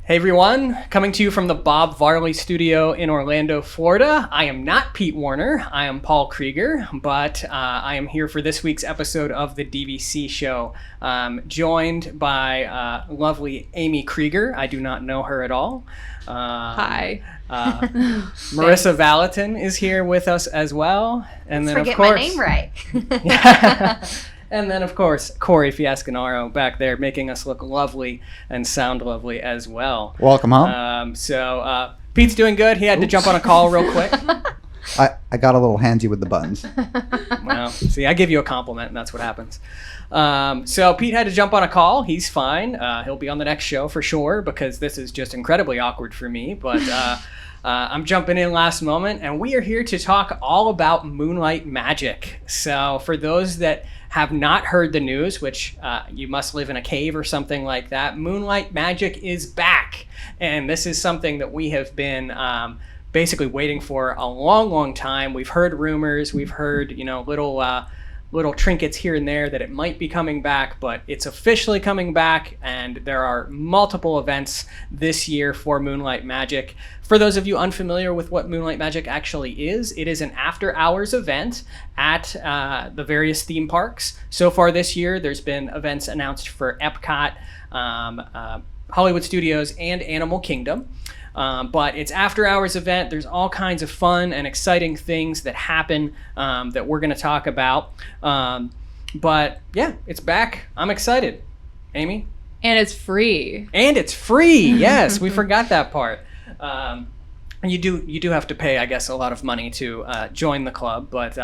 Hey everyone, coming to you from the Bob Varley studio in Orlando, Florida. I am not Pete Warner, I am Paul Krieger, but I am here for this week's episode of the DVC show, joined by lovely Amy Krieger. I do not know her at all. Hi. Marissa Valentin is here with us as well. And Let's then, forget of course, my name right. And then, of course, Corey Fiascanaro back there making us look lovely and sound lovely as well. Welcome home. Pete's doing good. He had to jump on a call real quick. I got a little handsy with the buttons. Well, see, I give you a compliment, and that's what happens. So Pete had to jump on a call. He's fine. He'll be on the next show for sure, because this is just incredibly awkward for me. But I'm jumping in last moment, and we are here to talk all about Moonlight Magic. So for those that have not heard the news, which you must live in a cave or something like that, Moonlight Magic is back. And this is something that we have been basically waiting for a long, long time. We've heard rumors, we've heard, little trinkets here and there that it might be coming back, but it's officially coming back, and there are multiple events this year for Moonlight Magic. For those of you unfamiliar with what Moonlight Magic actually is, it is an after-hours event at the various theme parks. So far this year, there's been events announced for Epcot, Hollywood Studios, and Animal Kingdom. But it's after-hours event. There's all kinds of fun and exciting things that happen that we're going to talk about. But yeah, it's back. I'm excited. Amy? And it's free. And it's free. Yes, we forgot that part. You do have to pay, I guess, a lot of money to join the club. But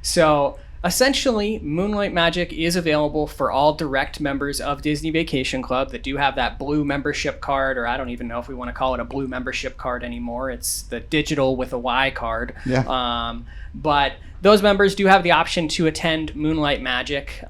so essentially, Moonlight Magic is available for all direct members of Disney Vacation Club that do have that blue membership card, or I don't even know if we want to call it a blue membership card anymore. It's the digital with a Y card. Yeah. But those members do have the option to attend Moonlight Magic.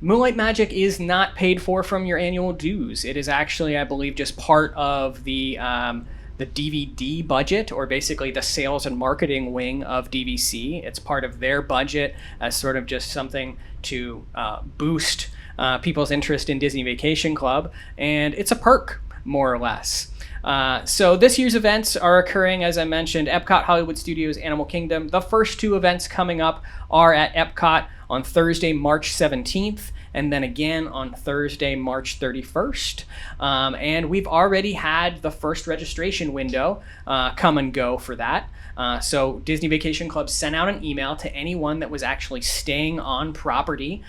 Moonlight Magic is not paid for from your annual dues. It is actually, I believe, just part of the DVD budget, or basically the sales and marketing wing of DVC. It's part of their budget as sort of just something to boost people's interest in Disney Vacation Club, and it's a perk, more or less. So this year's events are occurring, as I mentioned, Epcot, Hollywood Studios, Animal Kingdom. The first two events coming up are at Epcot on Thursday, March 17th, and then again on Thursday, March 31st. And we've already had the first registration window come and go for that. So Disney Vacation Club sent out an email to anyone that was actually staying on property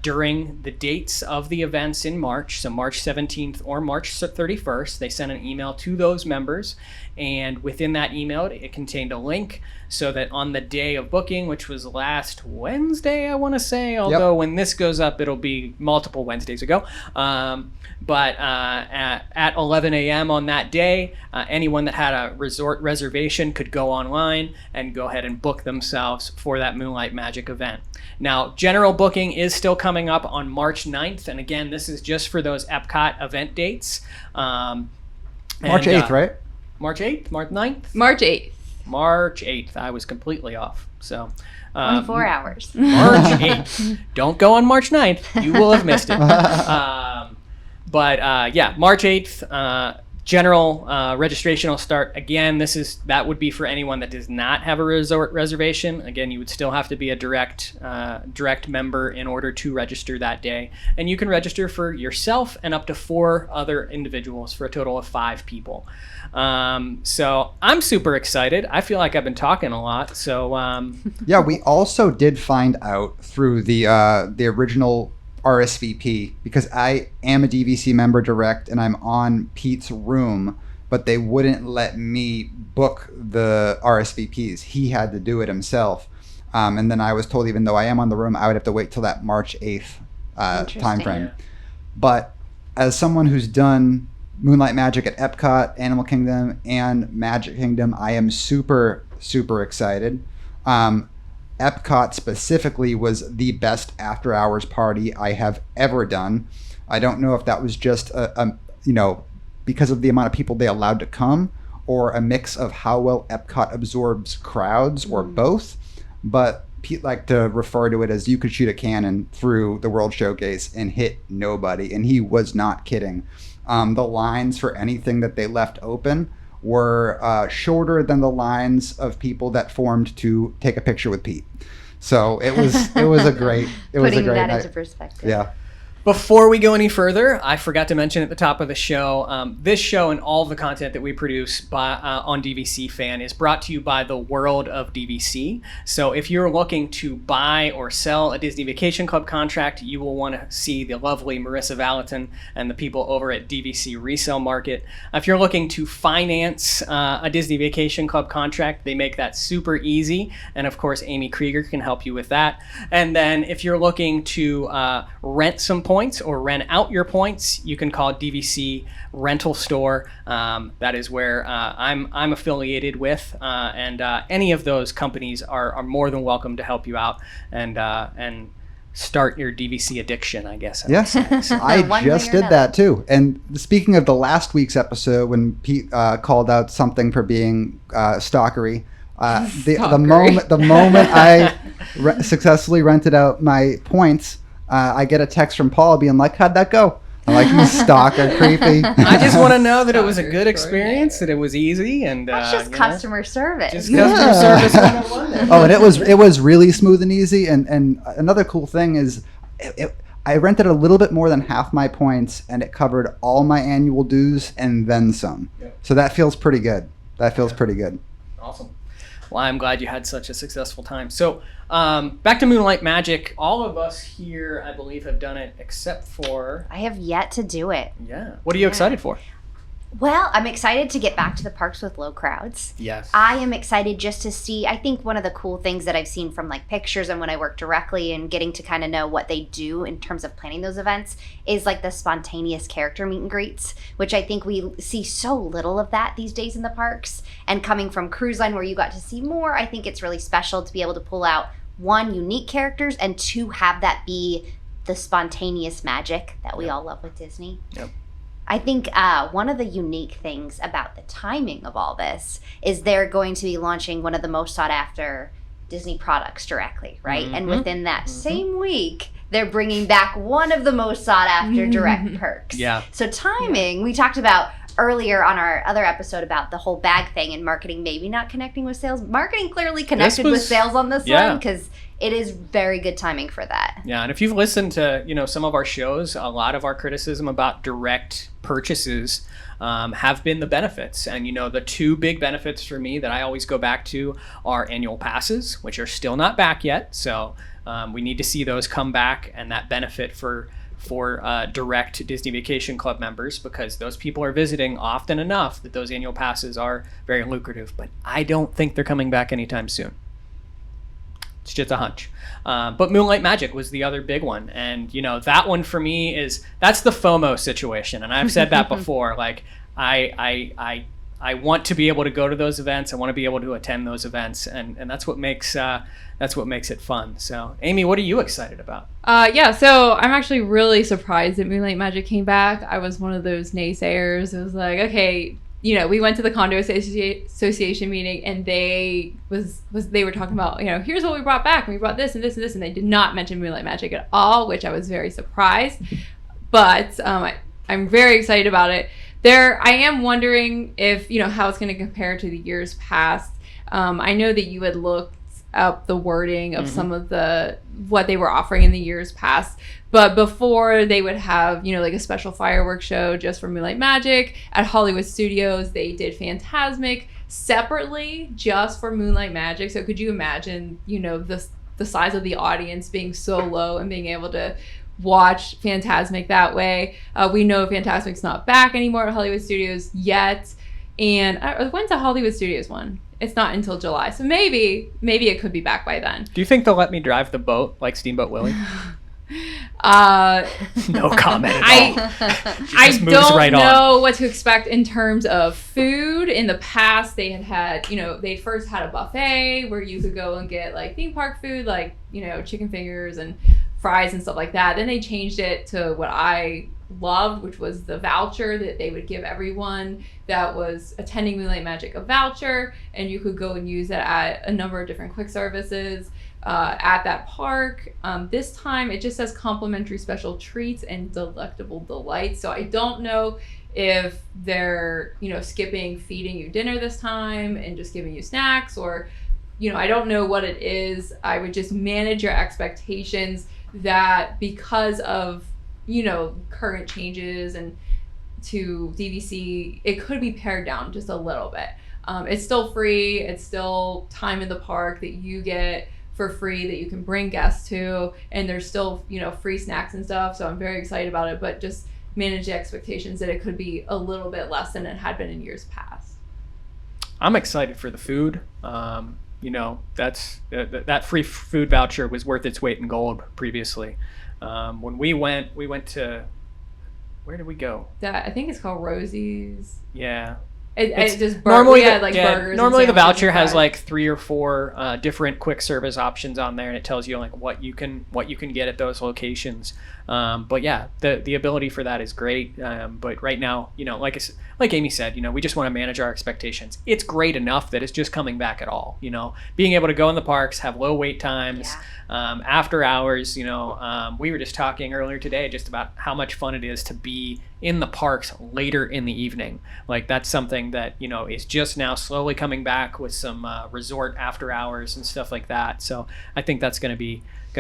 during the dates of the events in March, so March 17th or March 31st. They sent an email to those members, and within that email, it contained a link so that on the day of booking, which was last Wednesday, I want to say, although when this goes up, it'll be multiple Wednesdays ago. But at 11 a.m. on that day, anyone that had a resort reservation could go online and go ahead and book themselves for that Moonlight Magic event. Now, general booking is still coming up on March 9th, and again, this is just for those Epcot event dates. March 8th, right? March 8th? March 9th? March 8th. March 8th. I was completely off. So 24 hours. March 8th. Don't go on March 9th. You will have missed it. But March 8th, general registration will start. Again, that would be for anyone that does not have a resort reservation. Again, you would still have to be a direct member in order to register that day. And you can register for yourself and up to 4 other individuals for a total of 5 people. So I'm super excited. I feel like I've been talking a lot. So yeah, we also did find out through the original RSVP, because I am a DVC member direct and I'm on Pete's room, but they wouldn't let me book the RSVPs. He had to do it himself. And then I was told, even though I am on the room, I would have to wait till that March 8th time frame. But as someone who's done Moonlight Magic at Epcot, Animal Kingdom, and Magic Kingdom, I am super, super excited. Epcot specifically was the best after hours party I have ever done. I don't know if that was just because of the amount of people they allowed to come, or a mix of how well Epcot absorbs crowds, or both. But Pete liked to refer to it as you could shoot a cannon through the World Showcase and hit nobody, and he was not kidding. the lines for anything that they left open were shorter than the lines of people that formed to take a picture with Pete. So it was a great Putting that night. into perspective. Yeah. Before we go any further, I forgot to mention at the top of the show, this show and all of the content that we produce on DVC Fan is brought to you by the World of DVC. So if you're looking to buy or sell a Disney Vacation Club contract, you will want to see the lovely Marissa Valentin and the people over at DVC Resale Market. If you're looking to finance a Disney Vacation Club contract, they make that super easy. And of course, Amy Krieger can help you with that. And then if you're looking to rent some points or rent out your points, you can call DVC Rental Store. That is where I'm affiliated with, and any of those companies are more than welcome to help you out and start your DVC addiction, I guess. Yes, I just did that too. And speaking of the last week's episode when Pete called out something for being stalkery, the moment I successfully rented out my points, I get a text from Paul being like, "How'd that go?" I'm like, "You stalker, creepy." I just want to know that it was a good experience, that it was easy, and that's just customer service. Just customer service 101 there. Oh, and it was really smooth and easy. And another cool thing is, I rented a little bit more than half my points, and it covered all my annual dues and then some. Yep. So that feels pretty good. Pretty good. Awesome. Well, I'm glad you had such a successful time. So back to Moonlight Magic. All of us here, I believe, have done it except for... I have yet to do it. Yeah. What are you excited for? Well, I'm excited to get back to the parks with low crowds. Yes. I am excited just to see, I think one of the cool things that I've seen from like pictures and when I work directly and getting to kind of know what they do in terms of planning those events is like the spontaneous character meet and greets, which I think we see so little of that these days in the parks. And coming from Cruise Line where you got to see more, I think it's really special to be able to pull out one, unique characters, and two, have that be the spontaneous magic that we all love with Disney. Yep. I think one of the unique things about the timing of all this is they're going to be launching one of the most sought after Disney products directly, right? Mm-hmm. And within that same week, they're bringing back one of the most sought after direct perks. Yeah. So timing, we talked about earlier on our other episode about the whole bag thing and marketing maybe not connecting with sales. Marketing clearly connected with sales on this one because it is very good timing for that. Yeah, and if you've listened to some of our shows, a lot of our criticism about direct purchases have been the benefits. And the two big benefits for me that I always go back to are annual passes, which are still not back yet. So we need to see those come back, and that benefit for direct Disney Vacation Club members, because those people are visiting often enough that those annual passes are very lucrative. But I don't think they're coming back anytime soon. It's just a hunch. But Moonlight Magic was the other big one. And, that one for me that's the FOMO situation. And I've said that before. Like, I want to be able to go to those events. I want to be able to attend those events. And that's what makes it fun. So, Amy, what are you excited about? So I'm actually really surprised that Moonlight Magic came back. I was one of those naysayers. It was like, okay, we went to the condo association meeting, and they were talking about, here's what we brought back, and we brought this and this and this, and they did not mention Moonlight Magic at all, which I was very surprised. But I'm very excited about it. I am wondering if how it's going to compare to the years past. I know that you had looked up the wording of some of what they were offering in the years past, but before they would have like a special fireworks show just for Moonlight Magic. At Hollywood Studios they did Fantasmic separately just for Moonlight Magic. So could you imagine the size of the audience being so low and being able to watch Fantasmic that way? We know Fantasmic's not back anymore at Hollywood Studios yet, and when's the Hollywood Studios one? It's not until July, so maybe it could be back by then. Do you think they'll let me drive the boat like Steamboat Willie? No comment at all. I don't know what to expect in terms of food. In the past, they had they first had a buffet where you could go and get like theme park food, like chicken fingers and fries and stuff like that. Then they changed it to what I loved, which was the voucher that they would give everyone that was attending Moonlight Magic, a voucher, and you could go and use it at a number of different quick services. at that park. This time it just says complimentary special treats and delectable delights. So I don't know if they're, skipping feeding you dinner this time and just giving you snacks, or, I don't know what it is. I would just manage your expectations that because of, current changes and to DVC, it could be pared down just a little bit. It's still free. It's still time in the park that you get for free that you can bring guests to, and there's still, free snacks and stuff. So I'm very excited about it, but just manage the expectations that it could be a little bit less than it had been in years past. I'm excited for the food. That's that free food voucher was worth its weight in gold previously. When we went to, where did we go? I think it's called Rosie's. Yeah. It just normally burgers. Normally the voucher has like 3 or 4 different quick service options on there, and it tells you like what you can get at those locations. But yeah, the ability for that is great. But right now, like Amy said, we just want to manage our expectations. It's great enough that it's just coming back at all. Being able to go in the parks, have low wait times, after hours. We were just talking earlier today just about how much fun it is to be in the parks later in the evening. Like that's something that is just now slowly coming back with some resort after hours and stuff like that. So I think that's going to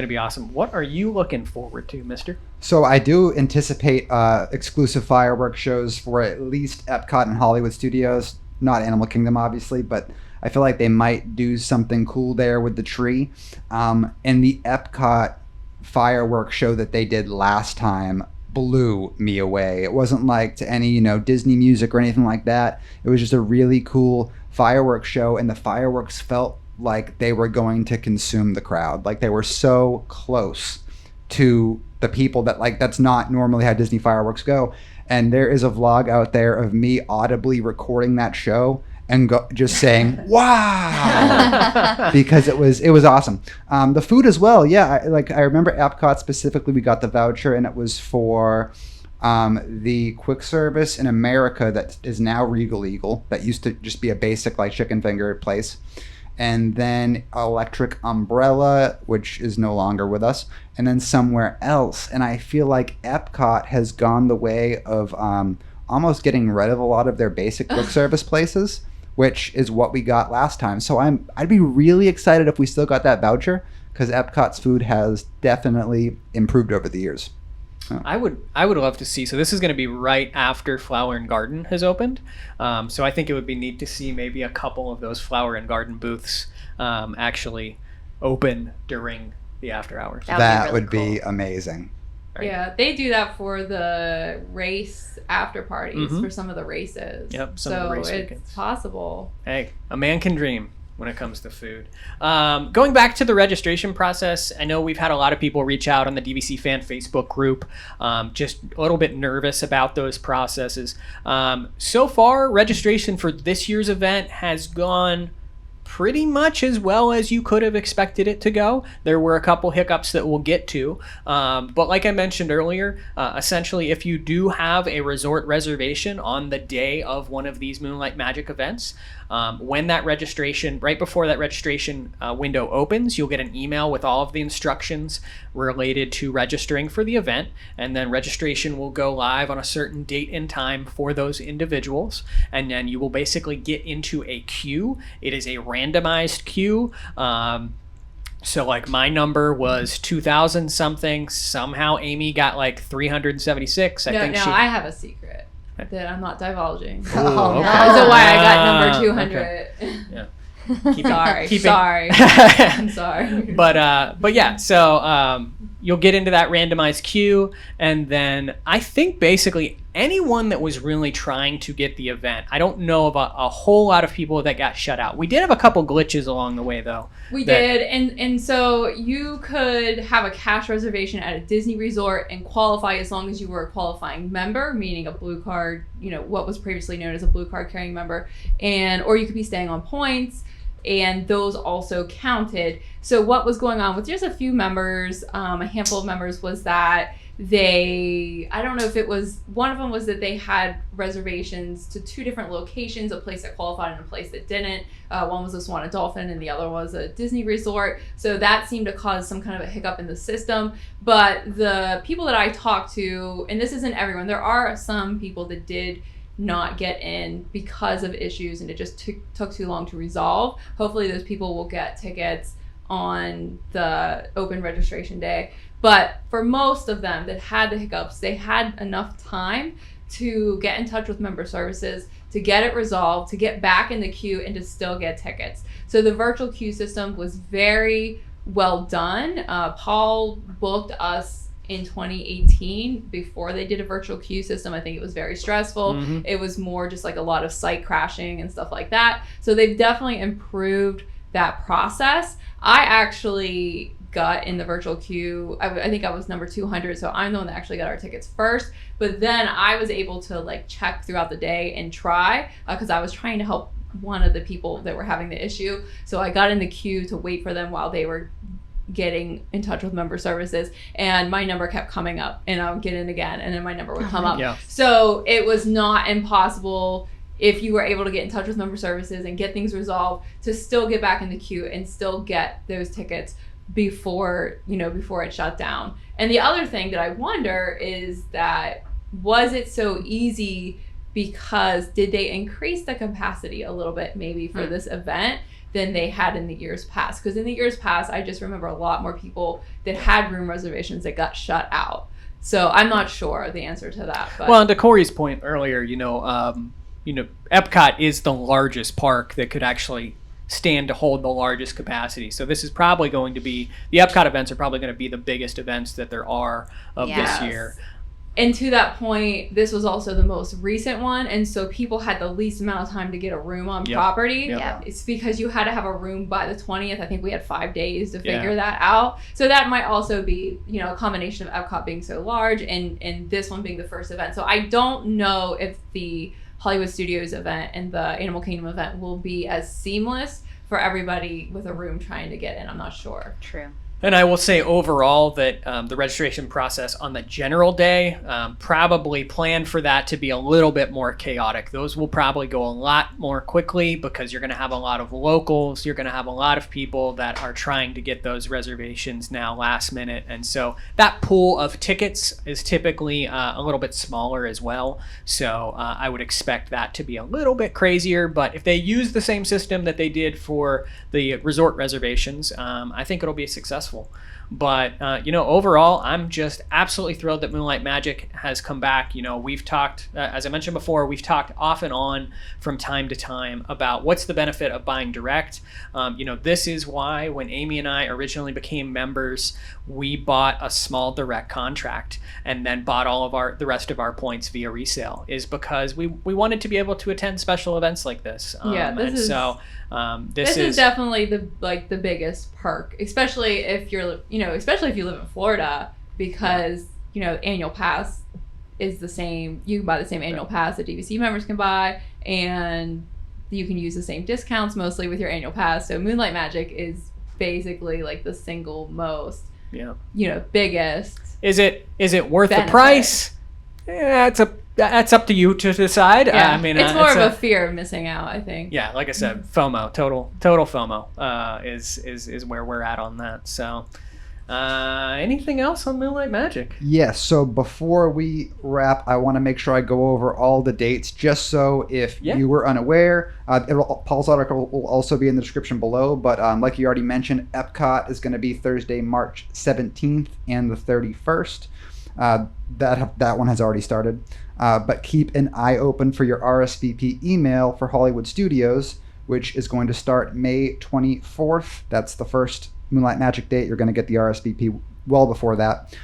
be awesome. What are you looking forward to, mister? So I do anticipate exclusive fireworks shows for at least Epcot and Hollywood Studios, not Animal Kingdom obviously, but I feel like they might do something cool there with the tree. And the Epcot fireworks show that they did last time blew me away. It wasn't like to any, Disney music or anything like that. It was just a really cool fireworks show, and the fireworks felt like they were going to consume the crowd. Like they were so close to the people that's not normally how Disney fireworks go. And there is a vlog out there of me audibly recording that show and just saying wow because it was awesome. The food as well, I remember Epcot specifically, we got the voucher and it was for the quick service in America that is now Regal Eagle, that used to just be a basic like chicken finger place, and then Electric Umbrella, which is no longer with us, and then somewhere else. And I feel like Epcot has gone the way of almost getting rid of a lot of their basic quick service places, which is what we got last time. So I'd be really excited if we still got that voucher, because Epcot's food has definitely improved over the years. I would love to see. So this is going to be right after Flower and Garden has opened. So I think it would be neat to see maybe a couple of those Flower and Garden booths actually open during the after hours. That would be amazing. Right. Yeah, they do that for the race after parties for some of the races. Yep, some of the race it's weekends. Possible. Hey, a man can dream when it comes to food. Going back to the registration process, I know we've had a lot of people reach out on the DVC fan Facebook group, just a little bit nervous about those processes. So far, registration for this year's event has gone pretty much as well as you could have expected it to go. There were a couple hiccups that we'll get to. But like I mentioned earlier, essentially if you do have a resort reservation on the day of one of these Moonlight Magic events, when that registration, right before that registration window opens, you'll get an email with all of the instructions related to registering for the event, and then registration will go live on a certain date and time for those individuals, and then you will basically get into a queue. It is a randomized queue. So like my number was 2,000 something. Somehow Amy got like 376. I have a secret that I'm not divulging. Ooh, Oh, okay. Because of why I got number 200. Okay. Yeah. Sorry. I'm sorry. But yeah, so you'll get into that randomized queue, and then I think basically anyone that was really trying to get the event, I don't know of a whole lot of people that got shut out. We did have a couple glitches along the way, though. We did, and so you could have a cash reservation at a Disney resort and qualify as long as you were a qualifying member, meaning a blue card, what was previously known as a blue card carrying member, or you could be staying on points, and those also counted. So what was going on with just a few members, a handful of members, was that I don't know if it was, one of them was that they had reservations to 2 different locations, a place that qualified and a place that didn't. One was a Swan and Dolphin and the other was a Disney resort. So that seemed to cause some kind of a hiccup in the system. But the people that I talked to, and this isn't everyone, there are some people that did not get in because of issues and it just took too long to resolve. Hopefully those people will get tickets on the open registration day. But for most of them that had the hiccups, they had enough time to get in touch with member services, to get it resolved, to get back in the queue, and to still get tickets. So the virtual queue system was very well done. Paul booked us in 2018 before they did a virtual queue system. I think it was very stressful. Mm-hmm. It was more just like a lot of site crashing and stuff like that. So they've definitely improved that process. I actually got in the virtual queue. I think I was number 200, so I'm the one that actually got our tickets first. But then I was able to like check throughout the day and try, because I was trying to help one of the people that were having the issue. So I got in the queue to wait for them while they were getting in touch with member services, and my number kept coming up, and I would get in again, and then my number would come up. Yeah. So it was not impossible, if you were able to get in touch with member services and get things resolved, to still get back in the queue and still get those tickets before it shut down. And the other thing that I wonder is that, was it so easy because did they increase the capacity a little bit maybe for this event than they had in the years past? Because in the years past, I just remember a lot more people that had room reservations that got shut out. So I'm not sure the answer to that. But. Well, and to Corey's point earlier, Epcot is the largest park that could actually stand to hold the largest capacity. So this is probably going to be, the Epcot events are probably going to be the biggest events that there are of this year. And to that point, this was also the most recent one, and so people had the least amount of time to get a room on property. Yep. It's because you had to have a room by the 20th. I think we had 5 days to figure that out. So that might also be, a combination of Epcot being so large and this one being the first event. So I don't know if the Hollywood Studios event and the Animal Kingdom event will be as seamless for everybody with a room trying to get in. I'm not sure. True. And I will say overall that the registration process on the general day, probably plan for that to be a little bit more chaotic. Those will probably go a lot more quickly because you're going to have a lot of locals. You're going to have a lot of people that are trying to get those reservations now last minute. And so that pool of tickets is typically a little bit smaller as well. So I would expect that to be a little bit crazier. But if they use the same system that they did for the resort reservations, I think it'll be successful. But overall, I'm just absolutely thrilled that Moonlight Magic has come back. We've talked, as I mentioned before, we've talked off and on from time to time about what's the benefit of buying direct. This is why when Amy and I originally became members, we bought a small direct contract and then bought all of the rest of our points via resale, is because we wanted to be able to attend special events like this. This is definitely the biggest perk, especially if you live in Florida, because annual pass is the same. You can buy the same annual pass that DVC members can buy, and you can use the same discounts mostly with your annual pass. So Moonlight Magic is basically like the single most biggest. Is it worth benefit. the price? Yeah, that's up to you to decide. Yeah. It's more of a fear of missing out, I think. Yeah, like I said, FOMO, total FOMO is where we're at on that. So, anything else on Moonlight Magic? Yes. So before we wrap, I want to make sure I go over all the dates, just so if you were unaware, Paul's article will also be in the description below. But like you already mentioned, Epcot is going to be Thursday, March 17th and the 31st. That one has already started. But keep an eye open for your RSVP email for Hollywood Studios, which is going to start May 24th. That's the first Moonlight Magic date. You're going to get the RSVP well before that,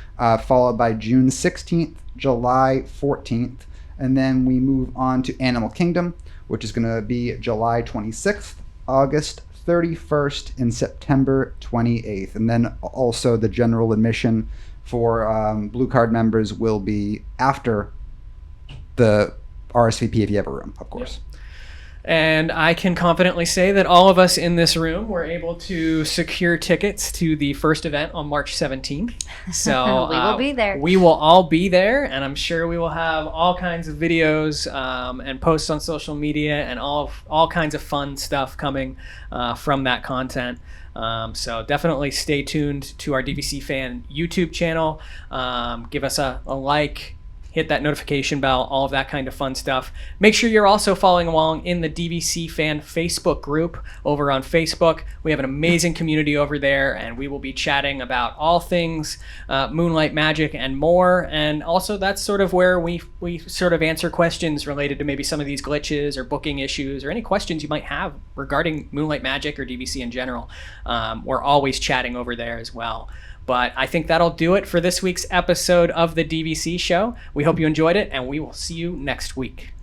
followed by June 16th, July 14th, and then we move on to Animal Kingdom, which is going to be July 26th, August 31st, and September 28th. And then also the general admission for Blue Card members will be after the RSVP if you have a room, of course. And I can confidently say that all of us in this room were able to secure tickets to the first event on March 17th. So We will be there. We will all be there, and I'm sure we will have all kinds of videos and posts on social media and all kinds of fun stuff coming from that content. So definitely stay tuned to our DVC Fan YouTube channel. Give us a like. Hit that notification bell, all of that kind of fun stuff. Make sure you're also following along in the DVC Fan Facebook group over on Facebook. We have an amazing community over there, and we will be chatting about all things Moonlight Magic and more. And also, that's sort of where we sort of answer questions related to maybe some of these glitches or booking issues or any questions you might have regarding Moonlight Magic or DVC in general. We're always chatting over there as well. But I think that'll do it for this week's episode of the DVC show. We hope you enjoyed it, and we will see you next week.